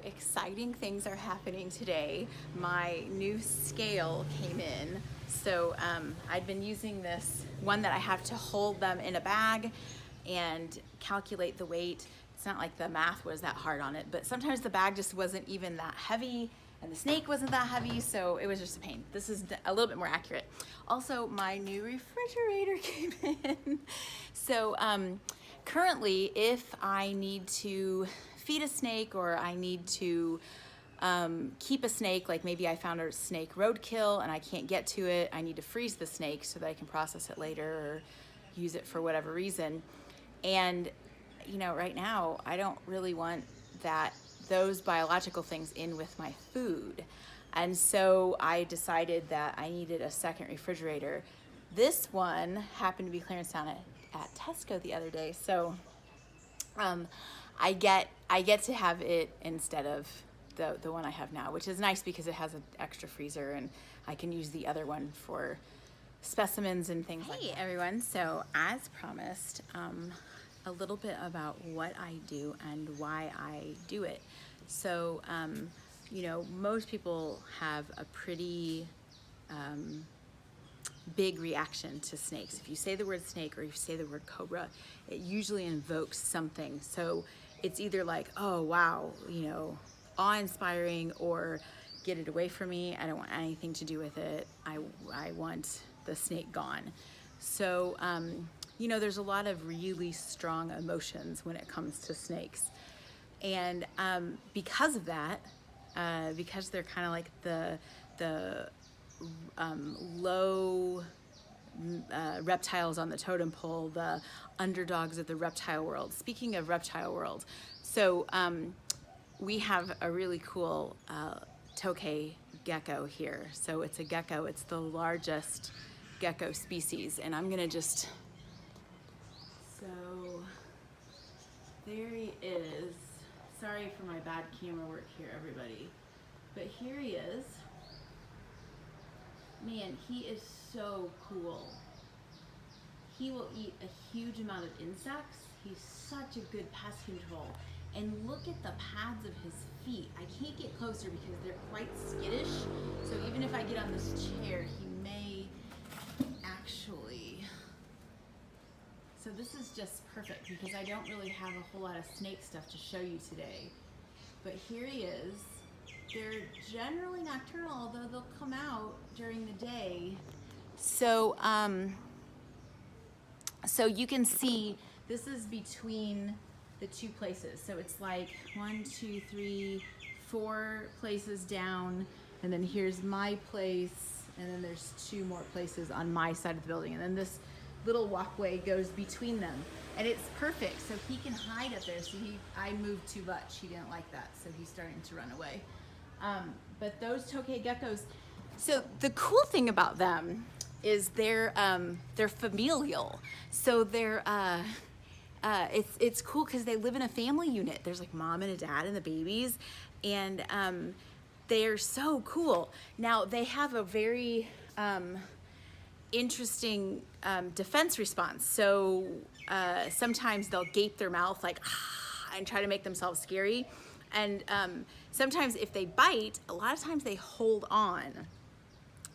Exciting things are happening today. My new scale came in. So I'd been using this one that I have to hold them in a bag and calculate the weight. It's not like the math was that hard on it, but sometimes the bag just wasn't even that heavy and the snake wasn't that heavy, so it was just a pain. This is a little bit more accurate. Also, my new refrigerator came in. So currently, if I need to feed a snake or I need to keep a snake, like maybe I found a snake roadkill and I can't get to it, I need to freeze the snake so that I can process it later or use it for whatever reason. And you know, right now I don't really want those biological things in with my food. And so I decided that I needed a second refrigerator. This one happened to be clearance down at Tesco the other day, so I get to have it instead of the one I have now, which is nice because it has an extra freezer and I can use the other one for specimens and things like that. Hey everyone, so as promised, a little bit about what I do and why I do it. So, you know, most people have a pretty big reaction to snakes. If you say the word snake or you say the word cobra, it usually invokes something. So it's either like, oh wow, you know, awe-inspiring, or get it away from me, I don't want anything to do with it, I want the snake gone. So you know, there's a lot of really strong emotions when it comes to snakes, and because of that, because they're kind of like the low reptiles on the totem pole, the underdogs of the reptile world. Speaking of reptile world, so we have a really cool tokay gecko here. So it's a gecko, it's the largest gecko species, and I'm gonna just, so there he is. Sorry for my bad camera work here, everybody, but here he is. Man, he is so cool. He will eat a huge amount of insects. He's such a good pest control. And look at the pads of his feet. I can't get closer because they're quite skittish. So even if I get on this chair, he may actually. So this is just perfect because I don't really have a whole lot of snake stuff to show you today. But here he is. They're generally nocturnal, although they'll come out during the day. So, so you can see this is between the two places. So it's like 1, 2, 3, 4 places down, and then here's my place, and then there's 2 more places on my side of the building, and then this little walkway goes between them, and it's perfect. So he can hide up there. So I moved too much. He didn't like that, so he's starting to run away. But those tokay geckos, so the cool thing about them is they're familial. So they're it's cool because they live in a family unit. There's like mom and a dad and the babies, and they're so cool. Now they have a very interesting defense response. So sometimes they'll gape their mouth like and try to make themselves scary. And sometimes if they bite, a lot of times they hold on.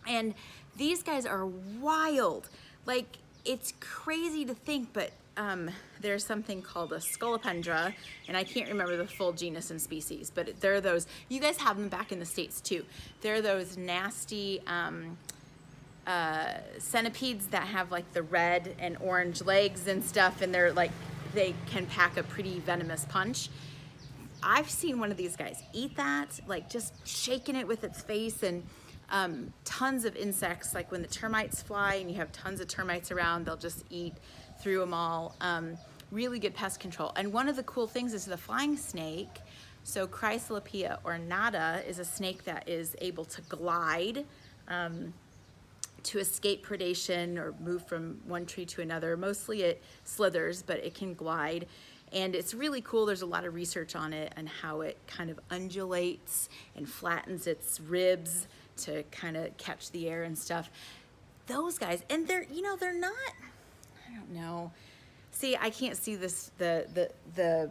And these guys are wild. Like, it's crazy to think, but there's something called a scolopendra, and I can't remember the full genus and species, but they're those, you guys have them back in the States too. They're those nasty centipedes that have like the red and orange legs and stuff, and they're like, they can pack a pretty venomous punch. I've seen one of these guys eat that, like just shaking it with its face, and tons of insects, like when the termites fly and you have tons of termites around, they'll just eat through them all. Really good pest control. And one of the cool things is the flying snake. So Chrysalopia ornata is a snake that is able to glide to escape predation or move from one tree to another. Mostly it slithers, but it can glide. And it's really cool. There's a lot of research on it and how it kind of undulates and flattens its ribs to kind of catch the air and stuff. Those guys, and they're, you know, they're not, I don't know. See, I can't see this, the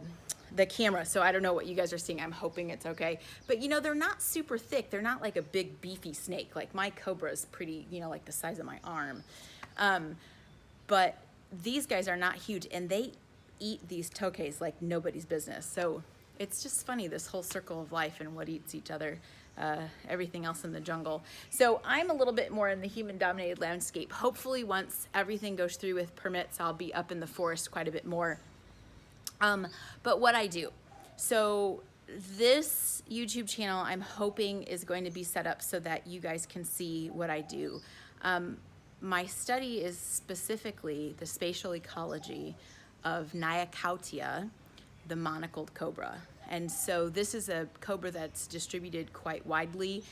camera, so I don't know what you guys are seeing. I'm hoping it's okay. But you know, they're not super thick. They're not like a big beefy snake. Like my Cobra is pretty, you know, like the size of my arm. But these guys are not huge, and they eat these tokes like nobody's business. So it's just funny, this whole circle of life and what eats each other, everything else in the jungle. So I'm a little bit more in the human-dominated landscape. Hopefully once everything goes through with permits, I'll be up in the forest quite a bit more. But what I do, so this YouTube channel I'm hoping is going to be set up so that you guys can see what I do. My study is specifically the spatial ecology of Nyakautia, the monocled cobra. And so this is a cobra that's distributed quite widely,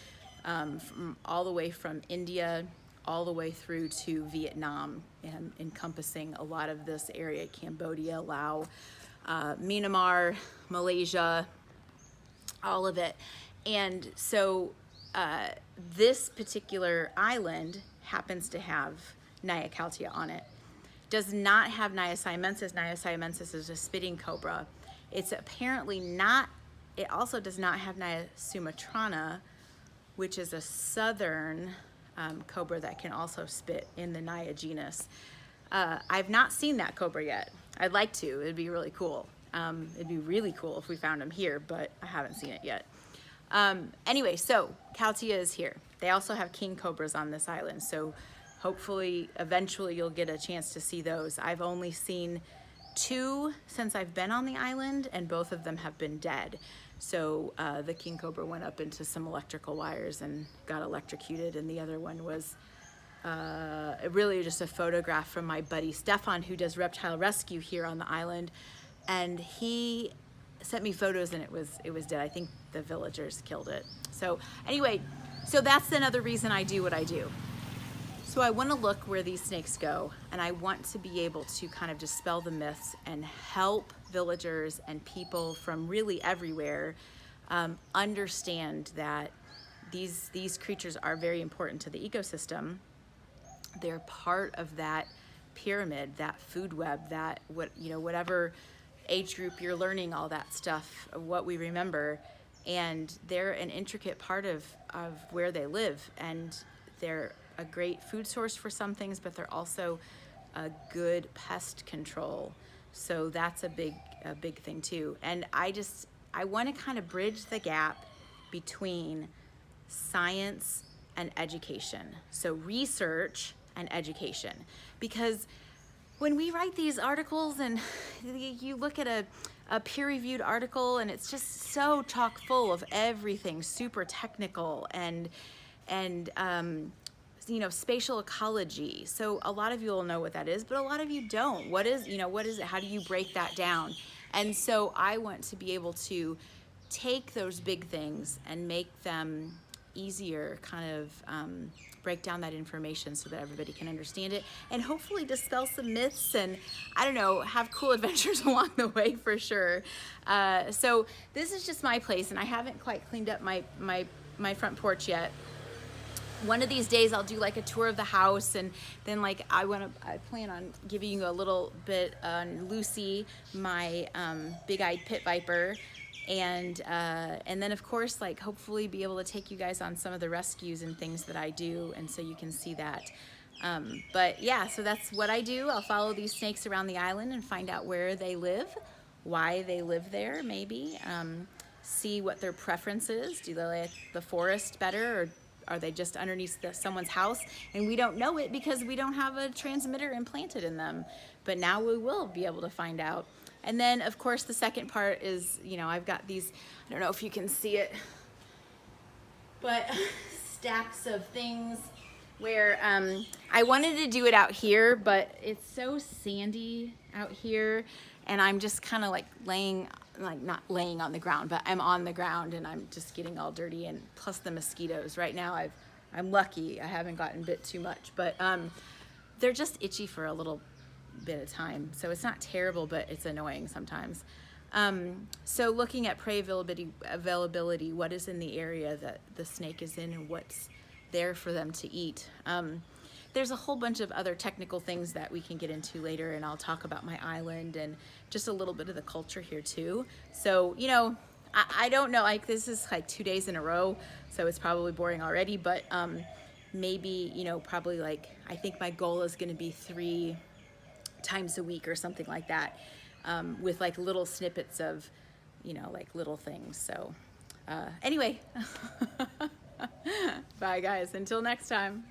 from all the way from India all the way through to Vietnam, and encompassing a lot of this area: Cambodia, Laos, Myanmar, Malaysia, all of it. And so this particular island happens to have Nyakautia on it. Does not have Niaciamensis. Niaciamensis is a spitting cobra. It's apparently not, it also does not have Niasumatrana, which is a southern cobra that can also spit in the Nia genus. I've not seen that cobra yet. I'd like to, it'd be really cool. It'd be really cool if we found them here, but I haven't seen it yet. Anyway, so Kautia is here. They also have king cobras on this island, so hopefully eventually you'll get a chance to see those. I've only seen 2 since I've been on the island, and both of them have been dead. So the king cobra went up into some electrical wires and got electrocuted, and the other one was really just a photograph from my buddy Stefan, who does reptile rescue here on the island, and he sent me photos, and it was dead. I think the villagers killed it. So anyway, so that's another reason I do what I do. So I want to look where these snakes go, and I want to be able to kind of dispel the myths and help villagers and people from really everywhere understand that these creatures are very important to the ecosystem. They're part of that pyramid, that food web, that whatever age group you're learning all that stuff, what we remember, and they're an intricate part of where they live, and they're a great food source for some things, but they're also a good pest control. So that's a big thing too. And I want to kind of bridge the gap between science and education. So research and education, because when we write these articles and you look at a peer-reviewed article, and it's just so chock full of everything super technical and spatial ecology. So a lot of you will know what that is, but a lot of you don't. What is it? How do you break that down? And so I want to be able to take those big things and make them easier, kind of break down that information so that everybody can understand it, and hopefully dispel some myths, and I don't know, have cool adventures along the way for sure. So this is just my place, and I haven't quite cleaned up my front porch yet. One of these days I'll do like a tour of the house, and then I plan on giving you a little bit on Lucy, my big-eyed pit viper, and then of course hopefully be able to take you guys on some of the rescues and things that I do, and so you can see that. But yeah, so that's what I do. I'll follow these snakes around the island and find out where they live, why they live there, maybe see what their preference is. Do they like the forest better, or are they just underneath someone's house? And we don't know it because we don't have a transmitter implanted in them. But now we will be able to find out. And then, of course, the second part is, I've got these, I don't know if you can see it, but stacks of things where I wanted to do it out here, but it's so sandy out here, and I'm just kind of laying, not laying on the ground, but I'm on the ground, and I'm just getting all dirty, and plus the mosquitoes. Right now I've I'm lucky I haven't gotten bit too much, but they're just itchy for a little bit of time. So it's not terrible, but it's annoying sometimes. So looking at prey availability, what is in the area that the snake is in and what's there for them to eat. There's a whole bunch of other technical things that we can get into later, and I'll talk about my island and just a little bit of the culture here too. So, you know, I don't know, like this is like 2 days in a row, so it's probably boring already, but maybe, you know, probably like, I think my goal is gonna be 3 times a week or something like that, with like little snippets of, you know, like little things. So anyway, bye guys, until next time.